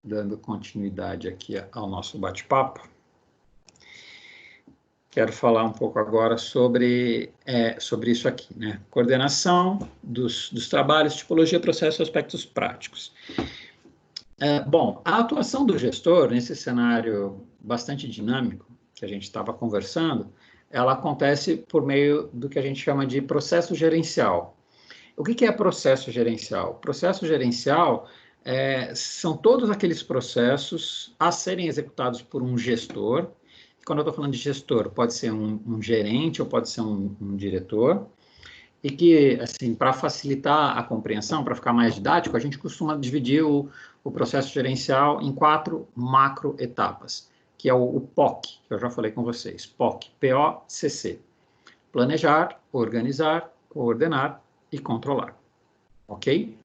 dando continuidade aqui ao nosso bate-papo, quero falar um pouco agora sobre isso aqui, né? Coordenação dos trabalhos, tipologia, processo e aspectos práticos. Bom, a atuação do gestor, nesse cenário bastante dinâmico que a gente estava conversando, ela acontece por meio do que a gente chama de processo gerencial. O que é processo gerencial? Processo gerencial são todos aqueles processos a serem executados por um gestor. Quando eu estou falando de gestor, pode ser um gerente ou pode ser um diretor, e que, assim, para facilitar a compreensão, para ficar mais didático, a gente costuma dividir o processo gerencial em 4 macro etapas, que é o POC, que eu já falei com vocês, POC, P-O-C-C, planejar, organizar, coordenar e controlar, ok?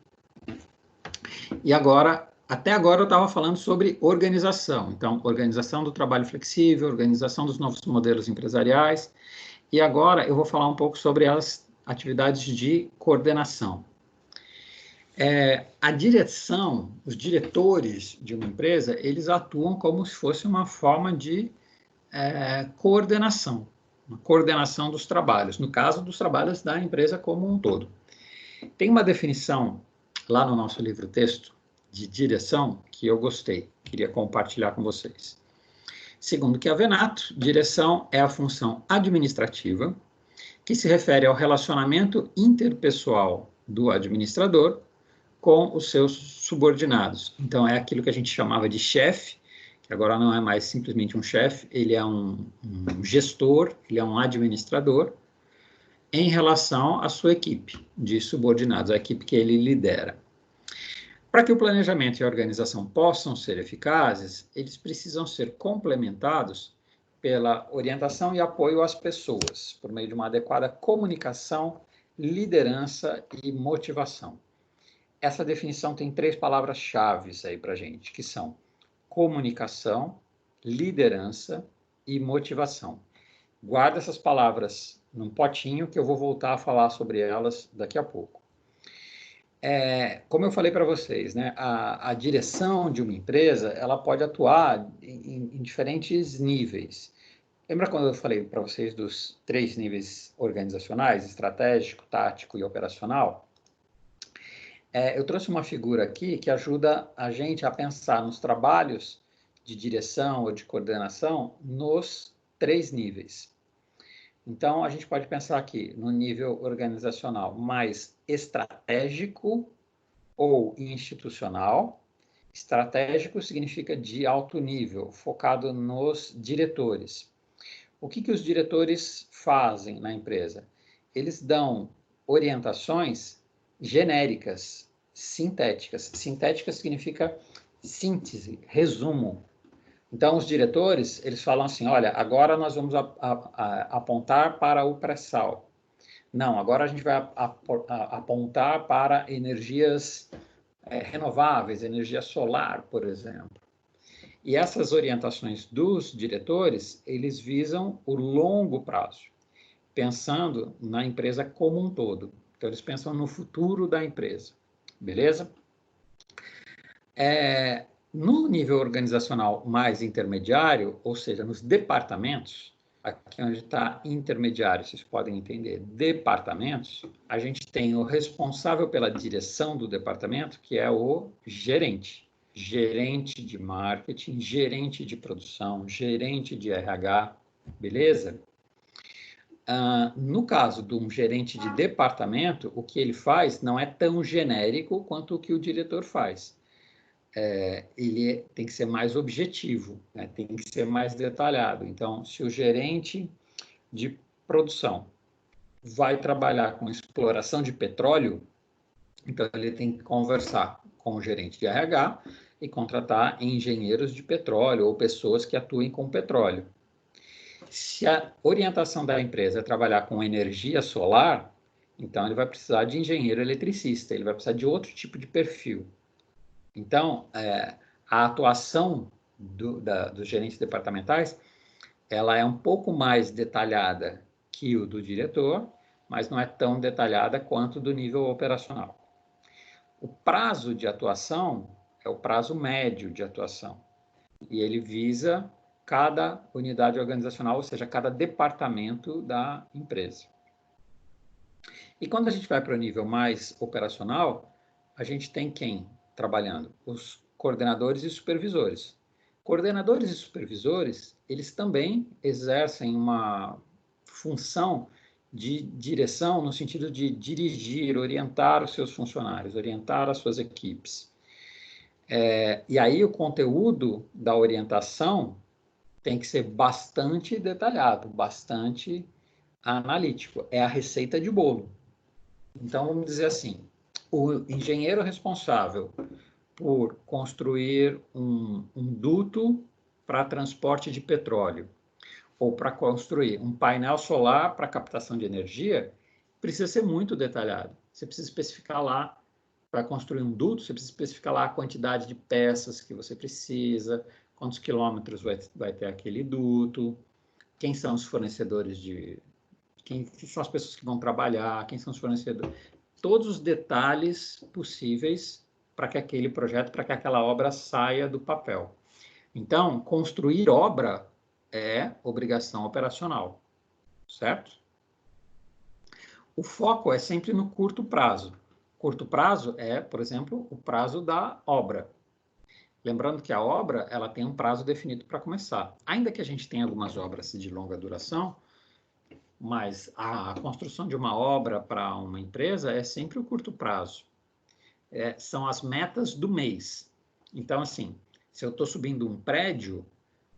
E agora, até agora eu estava falando sobre organização, então, organização do trabalho flexível, organização dos novos modelos empresariais, e agora eu vou falar um pouco sobre as atividades de coordenação. A direção, os diretores de uma empresa, eles atuam como se fosse uma forma de coordenação, uma coordenação dos trabalhos, no caso dos trabalhos da empresa como um todo. Tem uma definição lá no nosso livro-texto de direção que eu gostei, queria compartilhar com vocês. Segundo Chiavenato, direção é a função administrativa que se refere ao relacionamento interpessoal do administrador com os seus subordinados. Então, é aquilo que a gente chamava de chefe, que agora não é mais simplesmente um chefe, ele é um gestor, ele é um administrador, em relação à sua equipe de subordinados, a equipe que ele lidera. Para que o planejamento e a organização possam ser eficazes, eles precisam ser complementados pela orientação e apoio às pessoas, por meio de uma adequada comunicação, liderança e motivação. Essa definição tem 3 palavras-chave aí para a gente, que são comunicação, liderança e motivação. Guarda essas palavras num potinho que eu vou voltar a falar sobre elas daqui a pouco. Como eu falei para vocês, né, a direção de uma empresa, ela pode atuar em diferentes níveis. Lembra quando eu falei para vocês dos 3 níveis organizacionais, estratégico, tático e operacional? Eu trouxe uma figura aqui que ajuda a gente a pensar nos trabalhos de direção ou de coordenação nos 3 níveis. Então, a gente pode pensar aqui no nível organizacional mais estratégico ou institucional. Estratégico significa de alto nível, focado nos diretores. O que os diretores fazem na empresa? Eles dão orientações genéricas, sintéticas. Sintética significa síntese, resumo. Então, os diretores, eles falam assim, olha, agora nós vamos apontar para o pré-sal. Não, agora a gente vai apontar para energias renováveis, energia solar, por exemplo. E essas orientações dos diretores, eles visam o longo prazo, pensando na empresa como um todo. Então, eles pensam no futuro da empresa, beleza? No nível organizacional mais intermediário, ou seja, nos departamentos, aqui onde está intermediário, vocês podem entender, departamentos, a gente tem o responsável pela direção do departamento, que é o gerente. Gerente de marketing, gerente de produção, gerente de RH, beleza? No caso de um gerente de departamento, o que ele faz não é tão genérico quanto o que o diretor faz. Ele tem que ser mais objetivo, né? Tem que ser mais detalhado. Então, se o gerente de produção vai trabalhar com exploração de petróleo, então ele tem que conversar com o gerente de RH e contratar engenheiros de petróleo ou pessoas que atuem com petróleo. Se a orientação da empresa é trabalhar com energia solar, então ele vai precisar de engenheiro eletricista, ele vai precisar de outro tipo de perfil. Então, a atuação dos gerentes departamentais, ela é um pouco mais detalhada que o do diretor, mas não é tão detalhada quanto do nível operacional. O prazo de atuação é o prazo médio de atuação. E ele visa cada unidade organizacional, ou seja, cada departamento da empresa. E quando a gente vai para o nível mais operacional, a gente tem quem trabalhando? Os coordenadores e supervisores. Coordenadores e supervisores, eles também exercem uma função de direção no sentido de dirigir, orientar os seus funcionários, orientar as suas equipes. E aí o conteúdo da orientação tem que ser bastante detalhado, bastante analítico. É a receita de bolo. Então, vamos dizer assim, o engenheiro responsável por construir um duto para transporte de petróleo ou para construir um painel solar para captação de energia, precisa ser muito detalhado. Você precisa especificar lá, para construir um duto, você precisa especificar lá a quantidade de peças que você precisa, quantos quilômetros vai ter aquele duto, quem são os fornecedores quem são as pessoas que vão trabalhar, quem são os fornecedores, todos os detalhes possíveis para que aquele projeto, para que aquela obra saia do papel. Então, construir obra é obrigação operacional, certo? O foco é sempre no curto prazo. Curto prazo é, por exemplo, o prazo da obra. Lembrando que a obra ela tem um prazo definido para começar. Ainda que a gente tenha algumas obras de longa duração, mas a construção de uma obra para uma empresa é sempre o curto prazo. São as metas do mês. Então, assim, se eu estou subindo um prédio,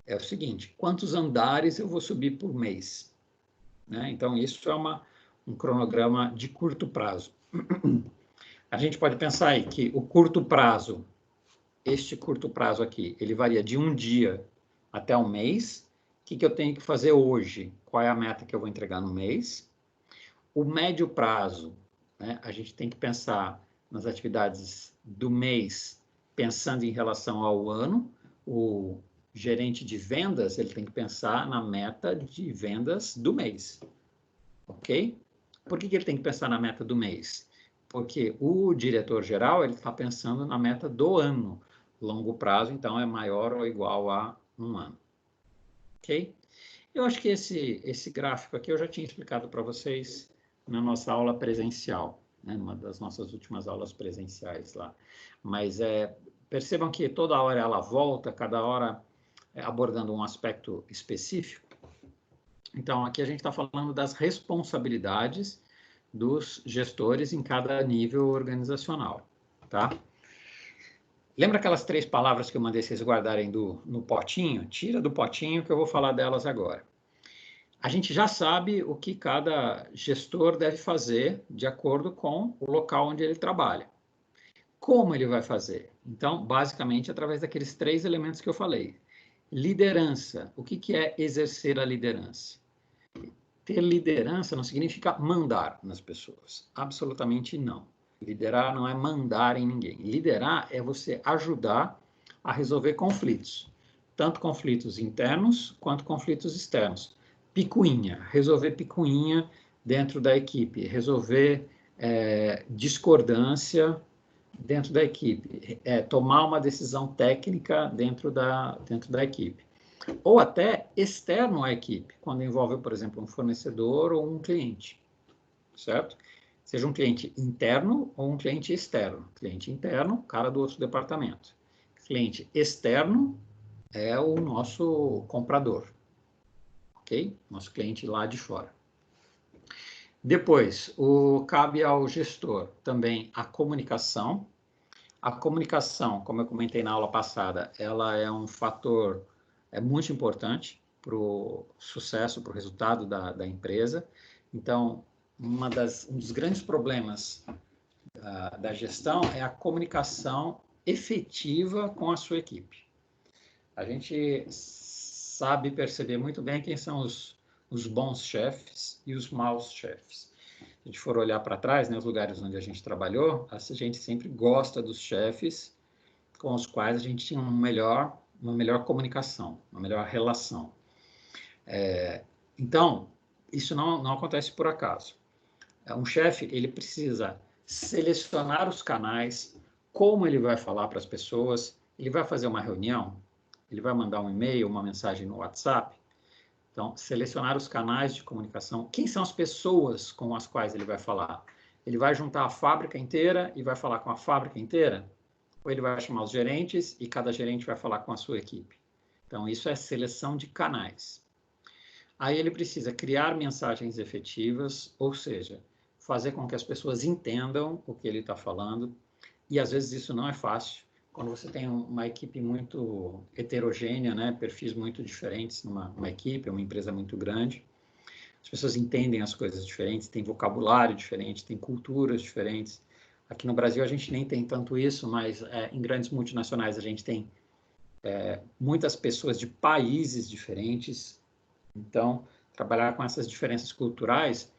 é o seguinte, quantos andares eu vou subir por mês? Né? Então, isso é um cronograma de curto prazo. A gente pode pensar aí que o curto prazo, este curto prazo aqui, ele varia de um dia até um mês. O que eu tenho que fazer hoje? Qual é a meta que eu vou entregar no mês? O médio prazo, né? A gente tem que pensar nas atividades do mês, pensando em relação ao ano. O gerente de vendas, ele tem que pensar na meta de vendas do mês, ok? Por que ele tem que pensar na meta do mês? Porque o diretor-geral, ele está pensando na meta do ano. Longo prazo, então, é maior ou igual a um ano. Ok? Eu acho que esse gráfico aqui eu já tinha explicado para vocês na nossa aula presencial, né? Numa das nossas últimas aulas presenciais lá. Mas percebam que toda hora ela volta, cada hora abordando um aspecto específico. Então, aqui a gente está falando das responsabilidades dos gestores em cada nível organizacional, tá? Lembra aquelas 3 palavras que eu mandei vocês guardarem no potinho? Tira do potinho que eu vou falar delas agora. A gente já sabe o que cada gestor deve fazer de acordo com o local onde ele trabalha. Como ele vai fazer? Então, basicamente, através daqueles 3 elementos que eu falei. Liderança. O que é exercer a liderança? Ter liderança não significa mandar nas pessoas. Absolutamente não. Liderar não é mandar em ninguém. Liderar é você ajudar a resolver conflitos. Tanto conflitos internos quanto conflitos externos. Picuinha. Resolver picuinha dentro da equipe. Resolver discordância dentro da equipe. Tomar uma decisão técnica dentro da equipe. Ou até externo à equipe, quando envolve, por exemplo, um fornecedor ou um cliente, certo? Seja um cliente interno ou um cliente externo. Cliente interno, cara do outro departamento. Cliente externo é o nosso comprador, ok? Nosso cliente lá de fora. Depois, cabe ao gestor também a comunicação. A comunicação, como eu comentei na aula passada, ela é um fator muito importante para o sucesso, para o resultado da empresa. Então, um dos grandes problemas da gestão é a comunicação efetiva com a sua equipe. A gente sabe perceber muito bem quem são os bons chefes e os maus chefes. Se a gente for olhar para trás, né, os lugares onde a gente trabalhou, a gente sempre gosta dos chefes com os quais a gente tinha uma melhor comunicação, uma melhor relação. Então, isso não acontece por acaso. Um chefe, ele precisa selecionar os canais, como ele vai falar para as pessoas, ele vai fazer uma reunião, ele vai mandar um e-mail, uma mensagem no WhatsApp. Então, selecionar os canais de comunicação. Quem são as pessoas com as quais ele vai falar? Ele vai juntar a fábrica inteira e vai falar com a fábrica inteira? Ou ele vai chamar os gerentes e cada gerente vai falar com a sua equipe? Então, isso é seleção de canais. Aí ele precisa criar mensagens efetivas, ou seja, fazer com que as pessoas entendam o que ele está falando. E às vezes isso não é fácil. Quando você tem uma equipe muito heterogênea, né, perfis muito diferentes numa equipe, uma empresa muito grande, as pessoas entendem as coisas diferentes, têm vocabulário diferente, têm culturas diferentes. Aqui no Brasil a gente nem tem tanto isso, mas em grandes multinacionais a gente tem muitas pessoas de países diferentes. Então, trabalhar com essas diferenças culturais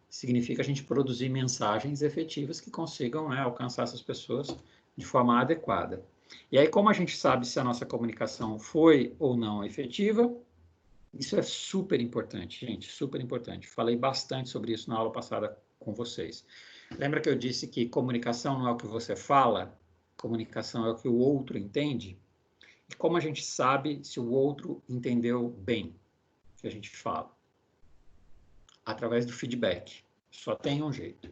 significa a gente produzir mensagens efetivas que consigam, né, alcançar essas pessoas de forma adequada. E aí, como a gente sabe se a nossa comunicação foi ou não efetiva, isso é super importante, gente, super importante. Falei bastante sobre isso na aula passada com vocês. Lembra que eu disse que comunicação não é o que você fala, comunicação é o que o outro entende? E como a gente sabe se o outro entendeu bem o que a gente fala? Através do feedback. Só tem um jeito,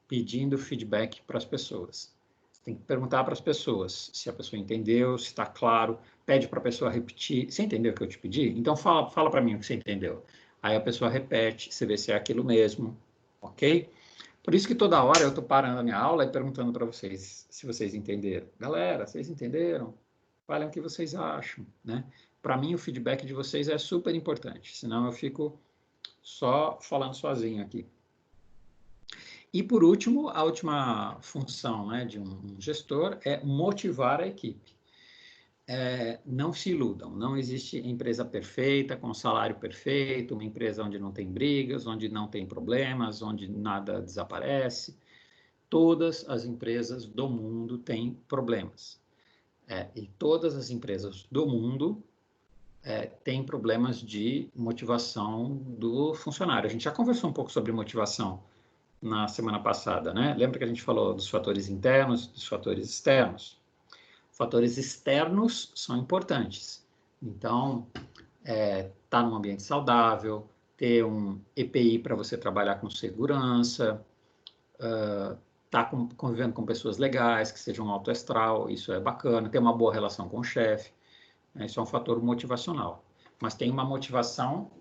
pedindo feedback para as pessoas. Você tem que perguntar para as pessoas se a pessoa entendeu, se está claro, pede para a pessoa repetir. Você entendeu o que eu te pedi? Então fala para mim o que você entendeu. Aí a pessoa repete, você vê se é aquilo mesmo, ok? Por isso que toda hora eu estou parando a minha aula e perguntando para vocês se vocês entenderam. Galera, vocês entenderam? Falem o que vocês acham, né? Para mim o feedback de vocês é super importante, senão eu fico só falando sozinho aqui. E, por último, a última função, né, de um gestor é motivar a equipe. Não se iludam, não existe empresa perfeita, com salário perfeito, uma empresa onde não tem brigas, onde não tem problemas, onde nada desaparece. Todas as empresas do mundo têm problemas. E todas as empresas do mundo têm problemas de motivação do funcionário. A gente já conversou um pouco sobre motivação na semana passada, né? Lembra que a gente falou dos fatores internos, dos fatores externos? Fatores externos são importantes. Então, estar num ambiente saudável, ter um EPI para você trabalhar com segurança, estar convivendo com pessoas legais, que sejam alto astral, isso é bacana, ter uma boa relação com o chefe, né? Isso é um fator motivacional. Mas tem uma motivação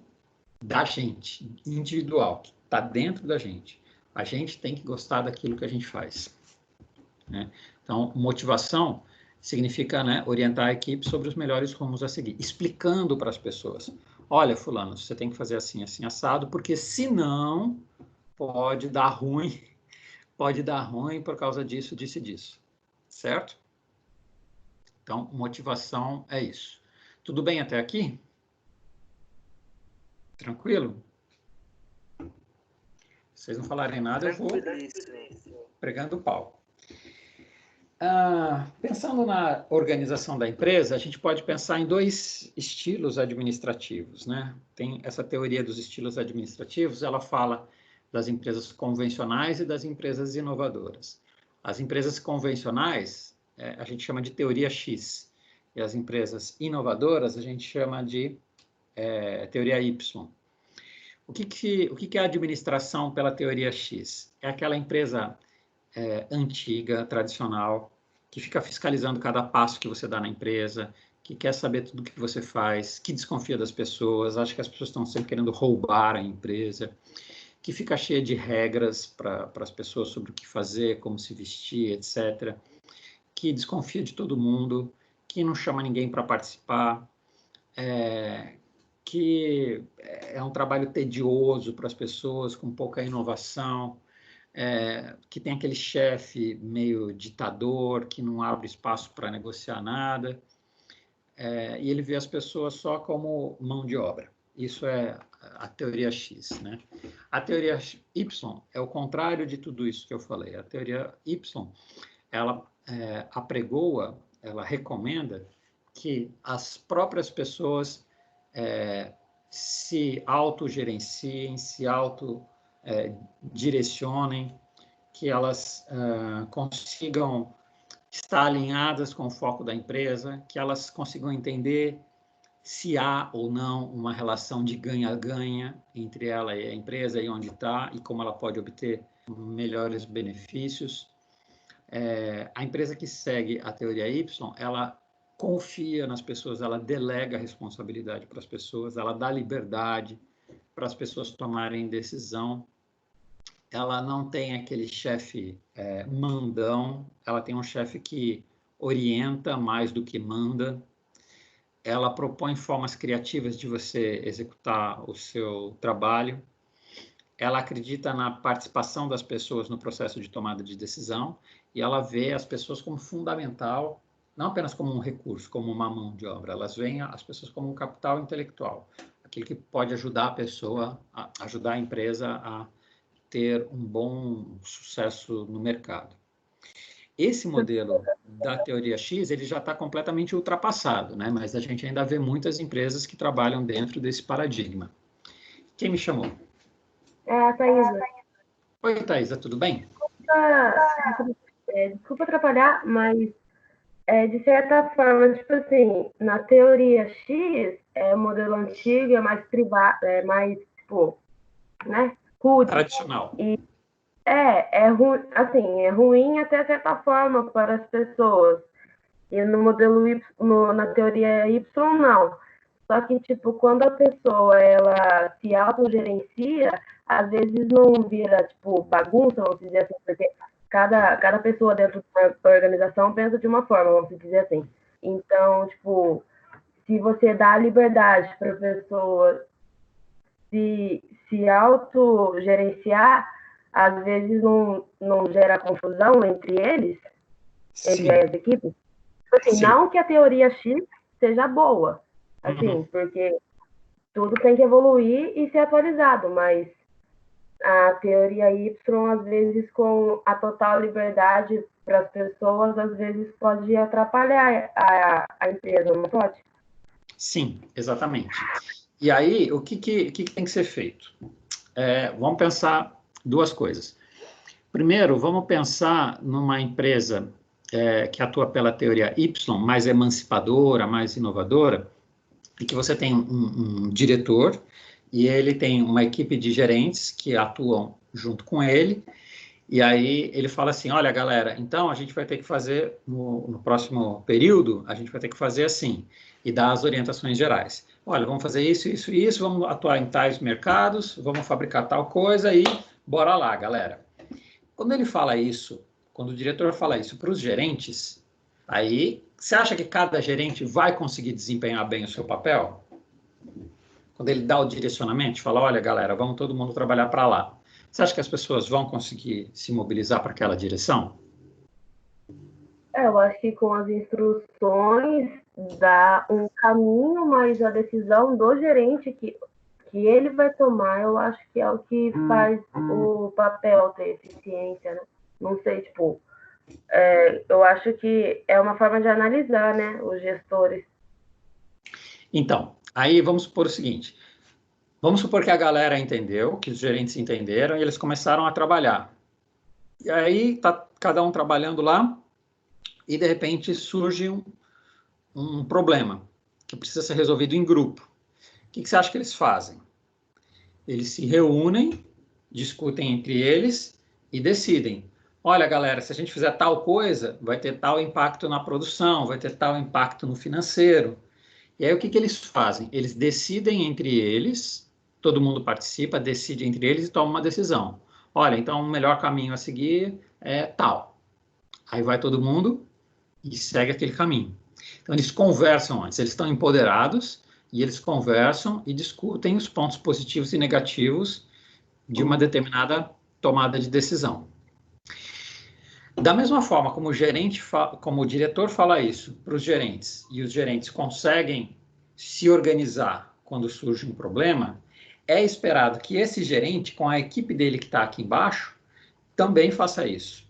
da gente, individual, que está dentro da gente. A gente tem que gostar daquilo que a gente faz, né? Então, motivação significa, né, orientar a equipe sobre os melhores rumos a seguir, explicando para as pessoas. Olha, fulano, você tem que fazer assim, assim, assado, porque senão pode dar ruim por causa disso, disso e disso. Certo? Então, motivação é isso. Tudo bem até aqui? Tranquilo? Se vocês não falarem nada, eu vou pregando o pau. Pensando na organização da empresa, a gente pode pensar em dois estilos administrativos, né? Tem essa teoria dos estilos administrativos, ela fala das empresas convencionais e das empresas inovadoras. As empresas convencionais, a gente chama de teoria X, e as empresas inovadoras, a gente chama de teoria Y. O que é a administração pela teoria X? É aquela empresa antiga, tradicional, que fica fiscalizando cada passo que você dá na empresa, que quer saber tudo o que você faz, que desconfia das pessoas, acha que as pessoas estão sempre querendo roubar a empresa, que fica cheia de regras para as pessoas sobre o que fazer, como se vestir, etc., que desconfia de todo mundo, que não chama ninguém para participar, que é um trabalho tedioso para as pessoas, com pouca inovação, que tem aquele chefe meio ditador, que não abre espaço para negociar nada, e ele vê as pessoas só como mão de obra. Isso é a teoria X, né? A teoria Y é o contrário de tudo isso que eu falei. A teoria Y, ela apregoa, ela recomenda que as próprias pessoas se autogerenciem, se autodirecionem, que elas consigam estar alinhadas com o foco da empresa, que elas consigam entender se há ou não uma relação de ganha-ganha entre ela e a empresa e onde está e como ela pode obter melhores benefícios. A empresa que segue a teoria Y, ela confia nas pessoas, ela delega a responsabilidade para as pessoas, ela dá liberdade para as pessoas tomarem decisão. Ela não tem aquele chefe mandão, ela tem um chefe que orienta mais do que manda. Ela propõe formas criativas de você executar o seu trabalho. Ela acredita na participação das pessoas no processo de tomada de decisão e ela vê as pessoas como fundamental, não apenas como um recurso, como uma mão de obra. Elas veem as pessoas como um capital intelectual, aquilo que pode ajudar a pessoa, ajudar a empresa a ter um bom sucesso no mercado. Esse modelo da teoria X, ele já está completamente ultrapassado, né? Mas a gente ainda vê muitas empresas que trabalham dentro desse paradigma. Quem me chamou? É a Thaisa. Oi, Thaisa, tudo bem? Desculpa atrapalhar, mas de certa forma, tipo assim, na teoria X, o modelo antigo é mais privado, é mais, tipo, né? Rude. Tradicional. E é ruim até certa forma para as pessoas. E no modelo Y, na teoria Y, não. Só que, tipo, quando a pessoa, ela se autogerencia, às vezes não vira, tipo, bagunça, vamos dizer assim, porque cada pessoa dentro de uma organização pensa de uma forma, vamos dizer assim. Então, tipo, se você dá liberdade para a pessoa se autogerenciar, às vezes não gera confusão entre eles, entre as equipes. Assim, não que a teoria X seja boa, assim, porque tudo tem que evoluir e ser atualizado, mas a teoria Y, às vezes, com a total liberdade para as pessoas, às vezes pode atrapalhar a empresa, não pode? Sim, exatamente. E aí, o que tem que ser feito? Vamos pensar duas coisas. Primeiro, vamos pensar numa empresa que atua pela teoria Y, mais emancipadora, mais inovadora, e que você tem um diretor e ele tem uma equipe de gerentes que atuam junto com ele, e aí ele fala assim, olha, galera, então a gente vai ter que fazer, no próximo período, a gente vai ter que fazer assim, e dar as orientações gerais. Olha, vamos fazer isso, isso e isso, vamos atuar em tais mercados, vamos fabricar tal coisa e bora lá, galera. Quando ele fala isso, quando o diretor fala isso para os gerentes, aí você acha que cada gerente vai conseguir desempenhar bem o seu papel? Quando ele dá o direcionamento, fala, olha, galera, vamos todo mundo trabalhar para lá. Você acha que as pessoas vão conseguir se mobilizar para aquela direção? Eu acho que com as instruções dá um caminho, mas a decisão do gerente que ele vai tomar, eu acho que é o que faz o papel ter eficiência, né? Não sei, tipo, eu acho que é uma forma de analisar, né, os gestores. Então, aí vamos supor o seguinte, vamos supor que a galera entendeu, que os gerentes entenderam e eles começaram a trabalhar. E aí tá cada um trabalhando lá e de repente surge um problema que precisa ser resolvido em grupo. O que você acha que eles fazem? Eles se reúnem, discutem entre eles e decidem. Olha, galera, se a gente fizer tal coisa, vai ter tal impacto na produção, vai ter tal impacto no financeiro. E aí o que eles fazem? Eles decidem entre eles, todo mundo participa, decide entre eles e toma uma decisão. Olha, então o melhor caminho a seguir é tal. Aí vai todo mundo e segue aquele caminho. Então eles conversam antes, eles estão empoderados e eles conversam e discutem os pontos positivos e negativos de uma determinada tomada de decisão. Da mesma forma como como o diretor fala isso para os gerentes e os gerentes conseguem se organizar quando surge um problema, é esperado que esse gerente, com a equipe dele que está aqui embaixo, também faça isso.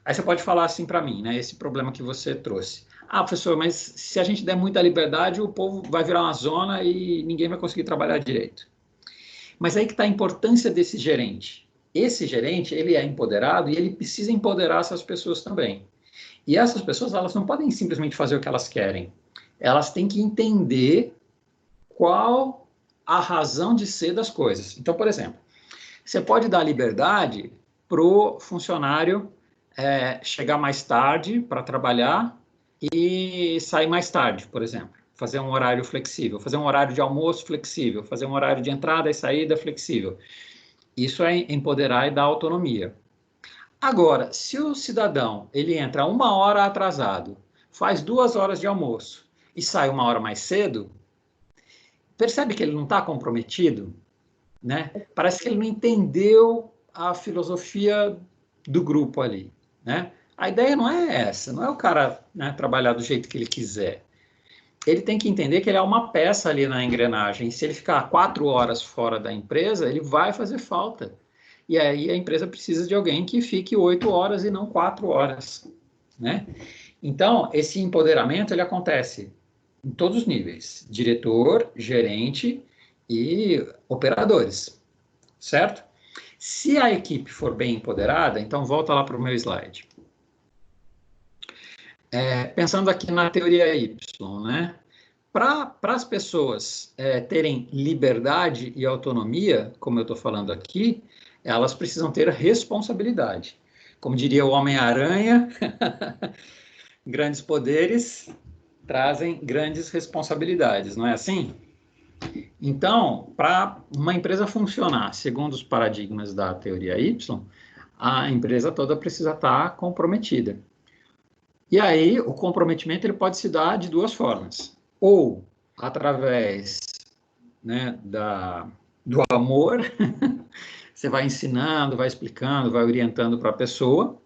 Aí você pode falar assim para mim, né? Esse problema que você trouxe. Ah, professor, mas se a gente der muita liberdade, o povo vai virar uma zona e ninguém vai conseguir trabalhar direito. Mas aí que está a importância desse gerente. Esse gerente, ele é empoderado e ele precisa empoderar essas pessoas também. E essas pessoas, elas não podem simplesmente fazer o que elas querem. Elas têm que entender qual a razão de ser das coisas. Então, por exemplo, você pode dar liberdade para o funcionário chegar mais tarde para trabalhar e sair mais tarde, por exemplo. Fazer um horário flexível, fazer um horário de almoço flexível, fazer um horário de entrada e saída flexível. Isso é empoderar e dar autonomia. Agora, se o cidadão ele entra 1 hora atrasado, faz 2 horas de almoço e sai 1 hora mais cedo, percebe que ele não está comprometido, né? Parece que ele não entendeu a filosofia do grupo ali, né? A ideia não é essa, não é o cara, né, trabalhar do jeito que ele quiser. Ele tem que entender que ele é uma peça ali na engrenagem. Se ele ficar 4 horas fora da empresa, ele vai fazer falta. E aí a empresa precisa de alguém que fique 8 horas e não 4 horas, né? Então, esse empoderamento, ele acontece em todos os níveis. Diretor, gerente e operadores, certo? Se a equipe for bem empoderada, então volta lá para o meu slide. Pensando aqui na teoria Y, né? Para as pessoas terem liberdade e autonomia, como eu estou falando aqui, elas precisam ter responsabilidade. Como diria o Homem-Aranha, grandes poderes trazem grandes responsabilidades, não é assim? Então, para uma empresa funcionar segundo os paradigmas da teoria Y, a empresa toda precisa estar comprometida. E aí, o comprometimento ele pode se dar de duas formas. Ou através, né, do amor, você vai ensinando, vai explicando, vai orientando para a pessoa,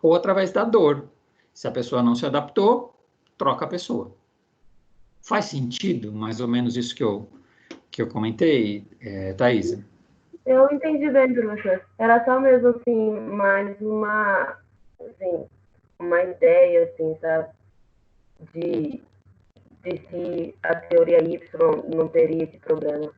ou através da dor. Se a pessoa não se adaptou, troca a pessoa. Faz sentido, mais ou menos isso que eu comentei, Thaisa? Eu entendi bem, professor. Era só mesmo, assim, mais uma ideia, assim, sabe? De se a teoria Y não teria esse problema.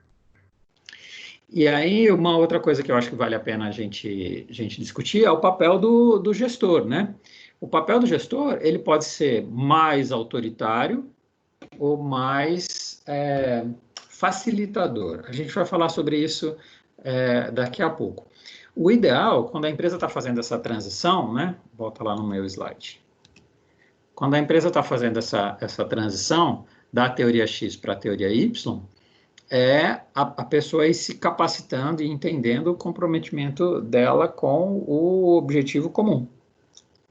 E aí, uma outra coisa que eu acho que vale a pena a gente discutir é o papel do gestor, né? O papel do gestor, ele pode ser mais autoritário ou mais facilitador. A gente vai falar sobre isso daqui a pouco. O ideal, quando a empresa está fazendo essa transição, né? Volta lá no meu slide. Quando a empresa está fazendo essa transição da teoria X para a teoria Y, a pessoa ir se capacitando e entendendo o comprometimento dela com o objetivo comum,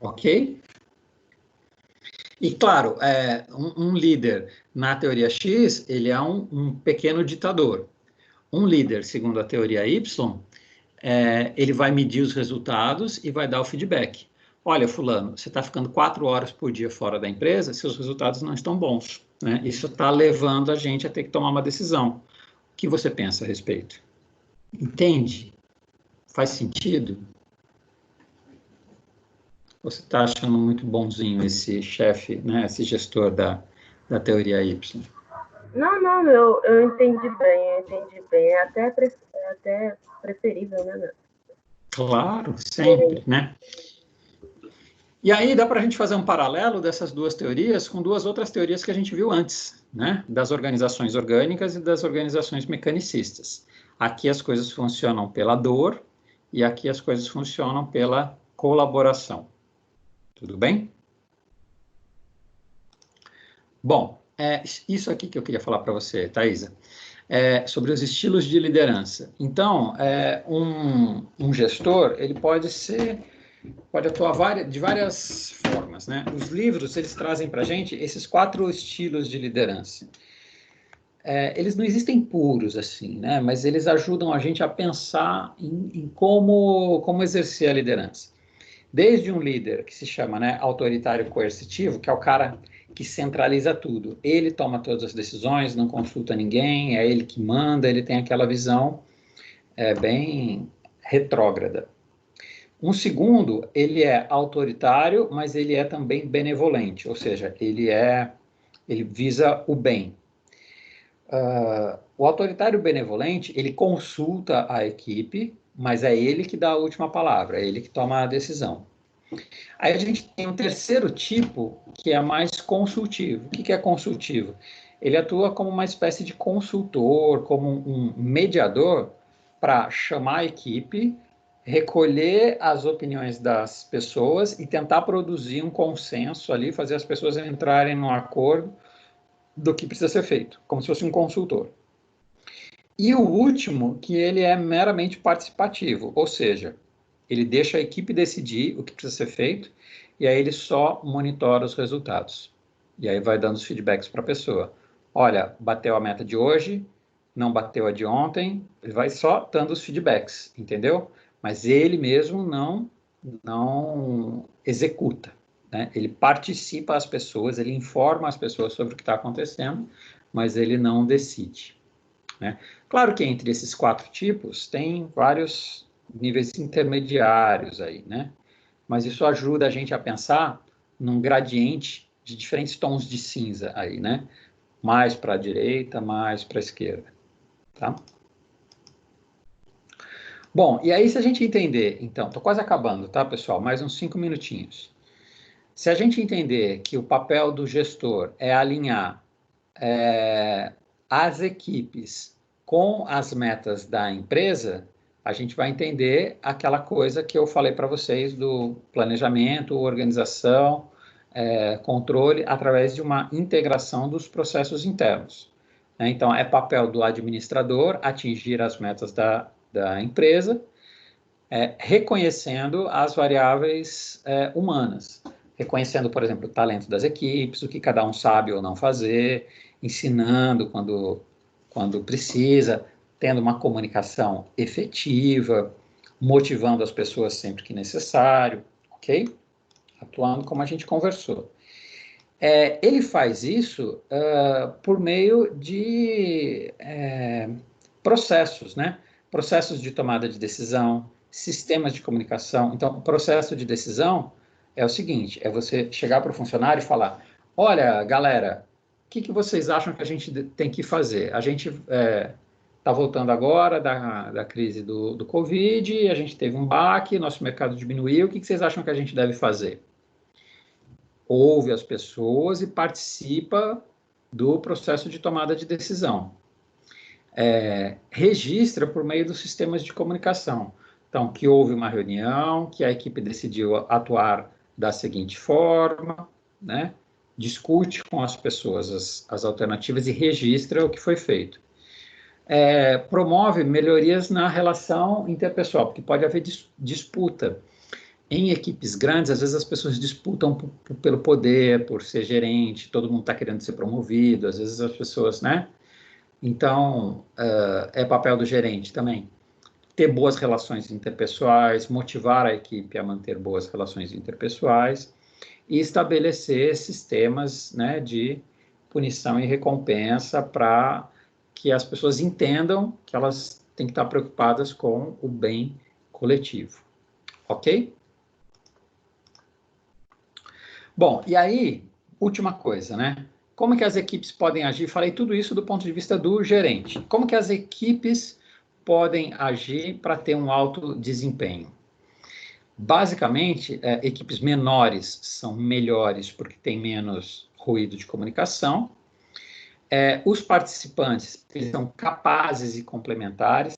ok? E, claro, um líder na teoria X, ele é um pequeno ditador. Um líder, segundo a teoria Y, ele vai medir os resultados e vai dar o feedback. Olha, fulano, você está ficando 4 horas por dia fora da empresa, seus resultados não estão bons, né? Isso está levando a gente a ter que tomar uma decisão. O que você pensa a respeito? Entende? Faz sentido? Você está achando muito bonzinho esse chefe, né, esse gestor da teoria Y? Não, eu entendi bem. É até preferível, né? Claro, sempre, né? E aí dá para a gente fazer um paralelo dessas duas teorias com duas outras teorias que a gente viu antes, né? Das organizações orgânicas e das organizações mecanicistas. Aqui as coisas funcionam pela dor e aqui as coisas funcionam pela colaboração. Tudo bem? Bom, isso aqui que eu queria falar para você, Thaisa, sobre os estilos de liderança. Então, um gestor, ele pode atuar de várias formas, né? Os livros, eles trazem para a gente esses 4 estilos de liderança. Eles não existem puros, assim, né? Mas eles ajudam a gente a pensar em como exercer a liderança. Desde um líder que se chama, né, autoritário coercitivo, que é o cara que centraliza tudo. Ele toma todas as decisões, não consulta ninguém, é ele que manda, ele tem aquela visão bem retrógrada. Um segundo, ele é autoritário, mas ele é também benevolente, ou seja, ele visa o bem. O autoritário benevolente, ele consulta a equipe, mas é ele que dá a última palavra, é ele que toma a decisão. Aí a gente tem um terceiro tipo, que é mais consultivo. O que é consultivo? Ele atua como uma espécie de consultor, como um mediador para chamar a equipe, recolher as opiniões das pessoas e tentar produzir um consenso ali, fazer as pessoas entrarem num acordo do que precisa ser feito, como se fosse um consultor. E o último, que ele é meramente participativo, ou seja, ele deixa a equipe decidir o que precisa ser feito e aí ele só monitora os resultados. E aí vai dando os feedbacks para a pessoa. Olha, bateu a meta de hoje, não bateu a de ontem, ele vai só dando os feedbacks, entendeu? Mas ele mesmo não executa, né? Ele participa as pessoas, ele informa as pessoas sobre o que está acontecendo, mas ele não decide, né? Claro que entre esses 4 tipos tem vários níveis intermediários aí, né? Mas isso ajuda a gente a pensar num gradiente de diferentes tons de cinza aí, né? Mais para a direita, mais para a esquerda, tá? Bom, e aí se a gente entender, então, estou quase acabando, tá, pessoal? Mais uns 5 minutinhos. Se a gente entender que o papel do gestor é alinhar as equipes com as metas da empresa, a gente vai entender aquela coisa que eu falei para vocês do planejamento, organização, controle, através de uma integração dos processos internos. Então, é papel do administrador atingir as metas da empresa, reconhecendo as variáveis humanas, reconhecendo, por exemplo, o talento das equipes, o que cada um sabe ou não fazer, ensinando quando precisa, tendo uma comunicação efetiva, motivando as pessoas sempre que necessário, ok? Atuando como a gente conversou. Ele faz isso por meio de processos, né? Processos de tomada de decisão, sistemas de comunicação. Então, o processo de decisão é o seguinte, é você chegar para o funcionário e falar, olha, galera, o que vocês acham que a gente tem que fazer? A gente está voltando agora da crise do Covid, a gente teve um baque, nosso mercado diminuiu, o que vocês acham que a gente deve fazer? Ouve as pessoas e participa do processo de tomada de decisão. Registra por meio dos sistemas de comunicação. Então, que houve uma reunião, que a equipe decidiu atuar da seguinte forma, né? Discute com as pessoas as alternativas e registra o que foi feito. Promove melhorias na relação interpessoal, porque pode haver disputa. Em equipes grandes, às vezes as pessoas disputam pelo poder, por ser gerente, todo mundo está querendo ser promovido, às vezes as pessoas, né? Então, é papel do gerente também ter boas relações interpessoais, motivar a equipe a manter boas relações interpessoais e estabelecer sistemas, né, de punição e recompensa para que as pessoas entendam que elas têm que estar preocupadas com o bem coletivo. Ok? Bom, e aí, última coisa, né? Como que as equipes podem agir? Falei tudo isso do ponto de vista do gerente. Como que as equipes podem agir para ter um alto desempenho? Basicamente, equipes menores são melhores porque tem menos ruído de comunicação. Os participantes, eles são capazes e complementares.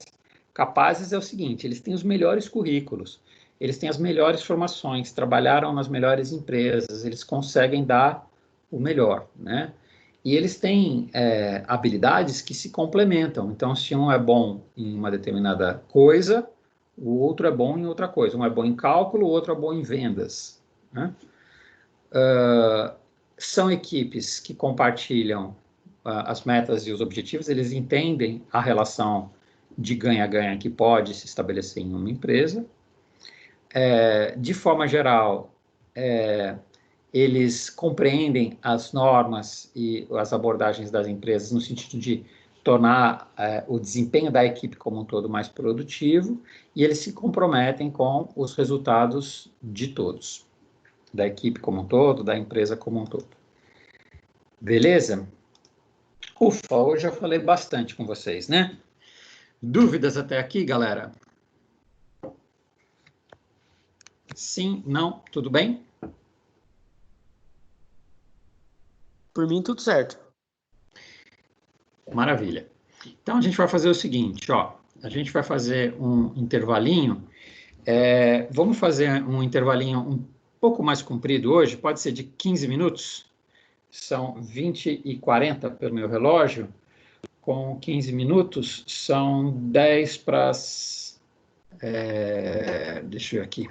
Capazes é o seguinte, eles têm os melhores currículos, eles têm as melhores formações, trabalharam nas melhores empresas, eles conseguem dar o melhor, né? E eles têm habilidades que se complementam. Então, se um é bom em uma determinada coisa, o outro é bom em outra coisa. Um é bom em cálculo, o outro é bom em vendas, né? São equipes que compartilham as metas e os objetivos, eles entendem a relação de ganha-ganha que pode se estabelecer em uma empresa. De forma geral, eles compreendem as normas e as abordagens das empresas no sentido de tornar o desempenho da equipe como um todo mais produtivo, e eles se comprometem com os resultados de todos, da equipe como um todo, da empresa como um todo. Beleza? Ufa, hoje eu falei bastante com vocês, né? Dúvidas até aqui, galera? Sim, não, tudo bem? Por mim, tudo certo. Maravilha. Então, a gente vai fazer o seguinte, ó. A gente vai fazer um intervalinho. Vamos fazer um intervalinho um pouco mais comprido hoje, pode ser de 15 minutos. São 20 e 40 pelo meu relógio. Com 15 minutos, são 10 para as... deixa eu ver aqui.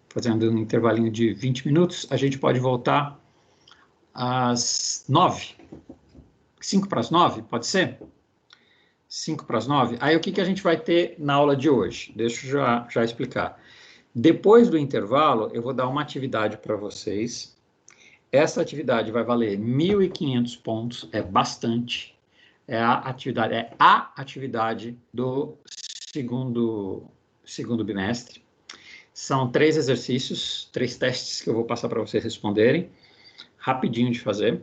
Fazendo um intervalinho de 20 minutos, a gente pode voltar às 9. 5 para as 9, pode ser? 5 para as 9. Aí o que a gente vai ter na aula de hoje? Deixa eu já explicar. Depois do intervalo, eu vou dar uma atividade para vocês. Essa atividade vai valer 1.500 pontos, é bastante. É a atividade do segundo bimestre. São 3 exercícios, 3 testes que eu vou passar para vocês responderem. Rapidinho de fazer.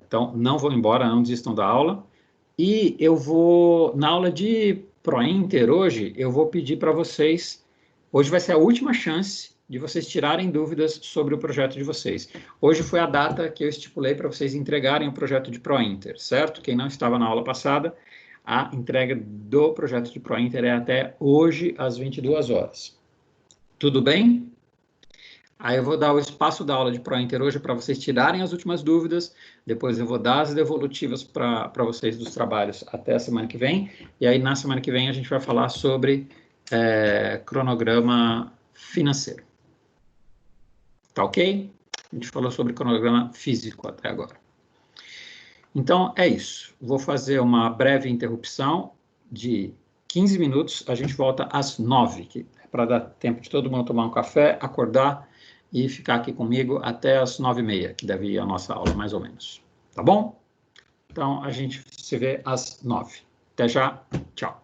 Então, não vão embora, não desistam da aula. E eu vou, na aula de ProInter hoje, eu vou pedir para vocês, hoje vai ser a última chance de vocês tirarem dúvidas sobre o projeto de vocês. Hoje foi a data que eu estipulei para vocês entregarem o projeto de ProInter, certo? Quem não estava na aula passada, a entrega do projeto de ProInter é até hoje, às 22 horas. Tudo bem? Aí eu vou dar o espaço da aula de ProInter hoje para vocês tirarem as últimas dúvidas, depois eu vou dar as devolutivas para vocês dos trabalhos até a semana que vem, e aí na semana que vem a gente vai falar sobre cronograma financeiro. Tá ok? A gente falou sobre cronograma físico até agora. Então, é isso. Vou fazer uma breve interrupção de 15 minutos, a gente volta às 9, que é para dar tempo de todo mundo tomar um café, acordar e ficar aqui comigo até as 9h30, que deve ir a nossa aula, mais ou menos. Tá bom? Então, a gente se vê às 9. Até já. Tchau.